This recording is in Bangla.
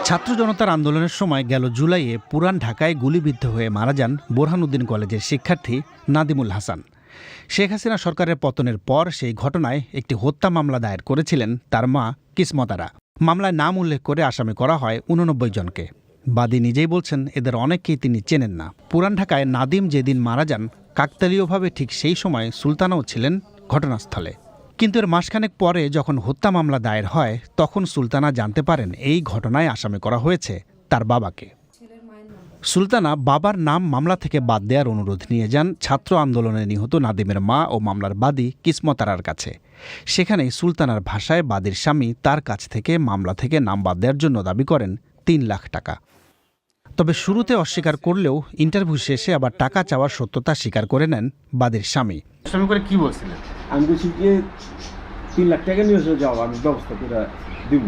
ছাত্র জনতার আন্দোলনের সময় গেল জুলাইয়ে পুরান ঢাকায় গুলিবিদ্ধ হয়ে মারা যান বোরহানুদ্দিন কলেজের শিক্ষার্থী নাদিমুল হাসান। শেখ হাসিনা সরকারের পতনের পর সেই ঘটনায় একটি হত্যা মামলা দায়ের করেছিলেন তার মা কিসমত আরা। মামলায় নাম উল্লেখ করে আসামি করা হয় 89 জনকে। বাদী নিজেই বলছেন এদের অনেককেই তিনি চেনেন না। পুরান ঢাকায় নাদিম যেদিন মারা যান কাকতালীয়ভাবে ঠিক সেই সময় সুলতানাও ছিলেন ঘটনাস্থলে। কিন্তু এর মাসখানেক পরে যখন হত্যা মামলা দায়ের হয় তখন সুলতানা জানতে পারেন এই ঘটনায় আসামি করা হয়েছে তার বাবাকে। সুলতানা বাবার নাম মামলা থেকে বাদ দেওয়ার অনুরোধ নিয়ে যান ছাত্র আন্দোলনে নিহত নাদিমের মা ও মামলার বাদী কিসমত আরার কাছে। সেখানেই সুলতানার ভাষায় বাদীর স্বামী তার কাছ থেকে মামলা থেকে নাম বাদ দেওয়ার জন্য দাবি করেন 3 লাখ টাকা। তবে শুরুতে অস্বীকার করলেও ইন্টারভিউ শেষে আবার টাকা চাওয়ার সত্যতা স্বীকার করে নেন বাদীর স্বামী। স্বামী করে কি বলছিলেন? আমি বলছি যে 3 লাখ টাকা নিয়ে যাও, আমি ব্যবস্থা করে দিব।